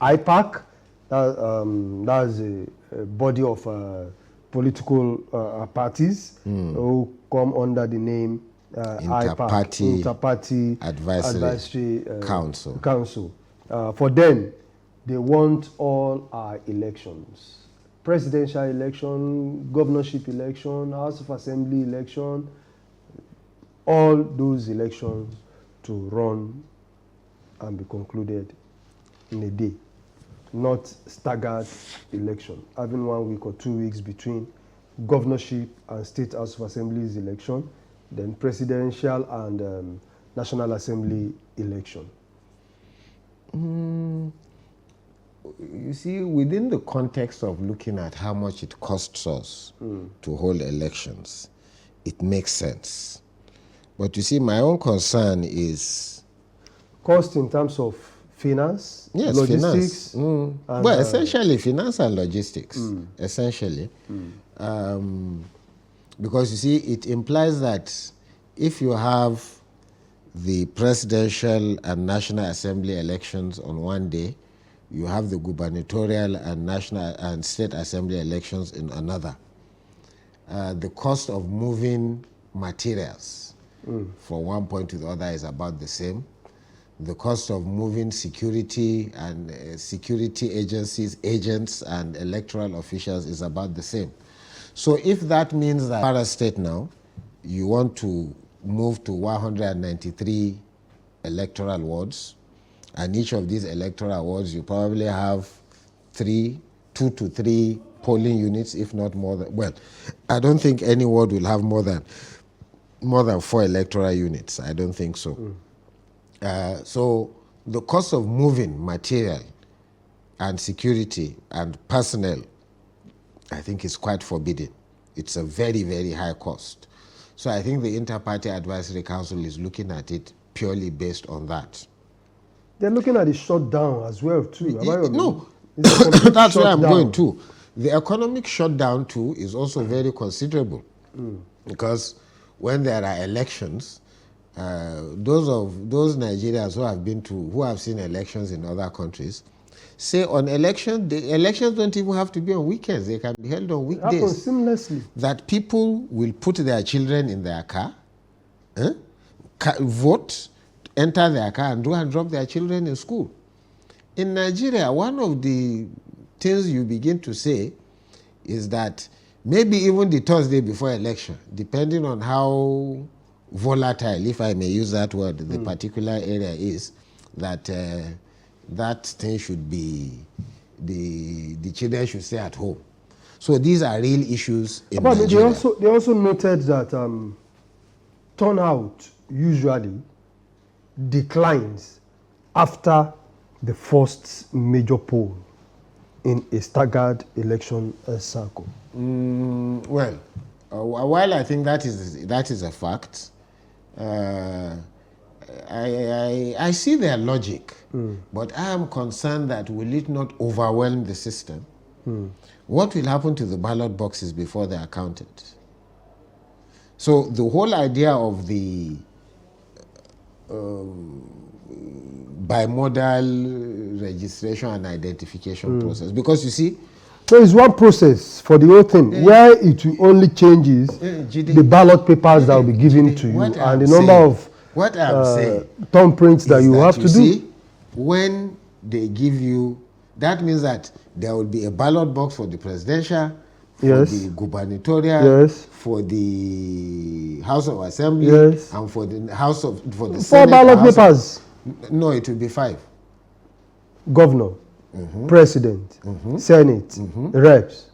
IPAC, that's a body of political parties who come under the name IPAC, Interparty Advisory Council. For them, they want all our elections, presidential election, governorship election, House of Assembly election, all those elections to run and be concluded in a day, not staggered election, having 1 week or 2 weeks between governorship and State House of Assembly's election, then presidential and National Assembly election. You see, within the context of looking at how much it costs us to hold elections, it makes sense. But you see, my own concern is... Cost in terms of finance, yes, logistics? Finance. Well, essentially finance and logistics, essentially. Because you see, it implies that if you have the presidential and National Assembly elections on one day, you have the gubernatorial and national and state assembly elections in another. The cost of moving materials from one point to the other is about the same. The cost of moving security and security agencies, agents and electoral officials is about the same. So if that means that Kwara State now, you want to move to 193 electoral wards, and each of these electoral wards you probably have 2 to 3 polling units, if not more than, well, I don't think any ward will have more than 4 electoral units. I don't think so. So the cost of moving material and security and personnel, I think, is quite forbidding. It's a very, very high cost. So I think the Inter-Party Advisory Council is looking at it purely based on that. They're looking at the shutdown as well too. No, that's where I'm going to. The economic shutdown too is also very considerable because when there are elections, those Nigerians who have seen elections in other countries say on election, the elections don't even have to be on weekends. They can be held on weekdays. It happens seamlessly. That people will put their children in their car, vote, enter their car and drop their children in school. In Nigeria, one of the things you begin to say is that maybe even the Thursday before election, depending on how volatile, if I may use that word, the particular area is, that that thing should be, the children should stay at home. So these are real issues in Nigeria. They also noted that turnout usually declines after the first major poll in a staggered election cycle. Well, while I think that is a fact, I see their logic, but I am concerned that will it not overwhelm the system? What will happen to the ballot boxes before they are counted? So the whole idea of the bimodal registration and identification process, because you see, there is one process for the whole thing where it will only changes the ballot papers that will be given to you and the number of thumb prints that you have to do. When they give you, that means that there will be a ballot box for the presidential, for the gubernatorial, for the House of Assembly, and for the Senate. 4 ballot papers. No, it will be 5. Governor, President, Senate, Reps.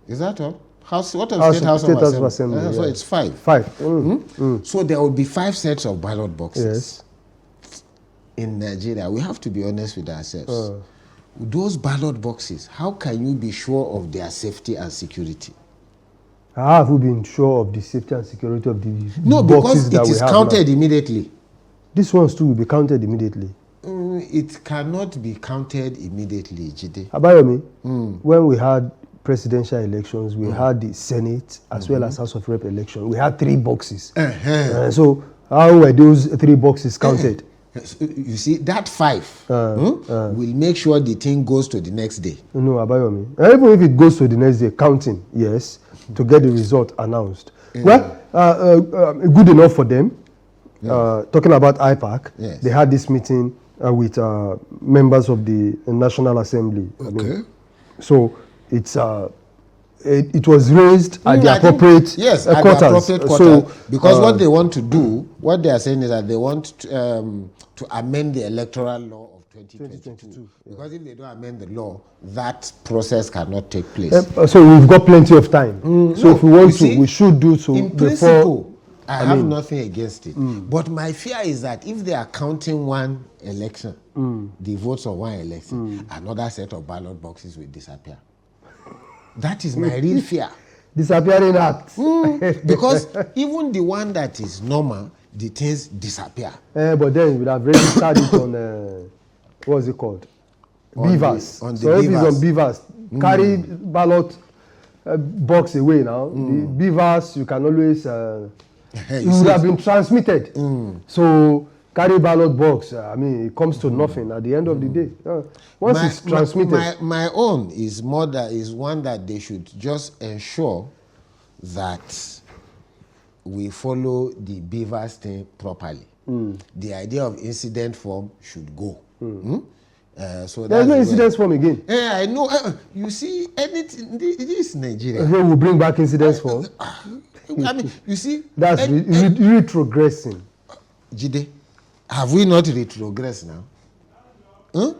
Is that all? What of State House of Assembly? So it's 5. 5. So there will be 5 sets of ballot boxes. In Nigeria. We have to be honest with ourselves. Those ballot boxes, how can you be sure of their safety and security? How have you been sure of the safety and security of the No, boxes because it is counted immediately. These ones too will be counted immediately. It cannot be counted immediately, Jide. Abayomi, when we had presidential elections, we had the Senate as well as House of Rep election. We had 3 boxes. So how were those 3 boxes counted? You see, that 5 will make sure the thing goes to the next day. No, Abayomi. Even if it goes to the next day, counting, yes, to get the result announced. Well, good enough for them. Talking about IPAC, yes. They had this meeting with members of the National Assembly. Okay. So it's it was raised at the appropriate yes, quarters. at the appropriate quarter. So, because what they want to do, what they are saying is that they want to amend the electoral law of 2022. Because if they don't amend the law, that process cannot take place. So we've got plenty of time. So if we want to, we should do so. In principle, I have nothing against it. But my fear is that if they are counting one election, the votes of one election, another set of ballot boxes will disappear. That is my real fear. Disappearing acts. Because even the one that is normal, the things disappear. But then you would have already started on, what's it called? Beavers. So if it's on beavers, carry ballot box away now. The beavers, you can always, it would have been transmitted. So carry ballot box, I mean, it comes to nothing at the end of the day. Once it's transmitted. My own is one that they should just ensure that we follow the beavers thing properly. The idea of incident form should go. So there's no incident form again. Yeah, I know. You see, anything, this is Nigeria. We'll bring back incident form. I mean, you see. That's retrogressing. Jide, have we not retrogressed now?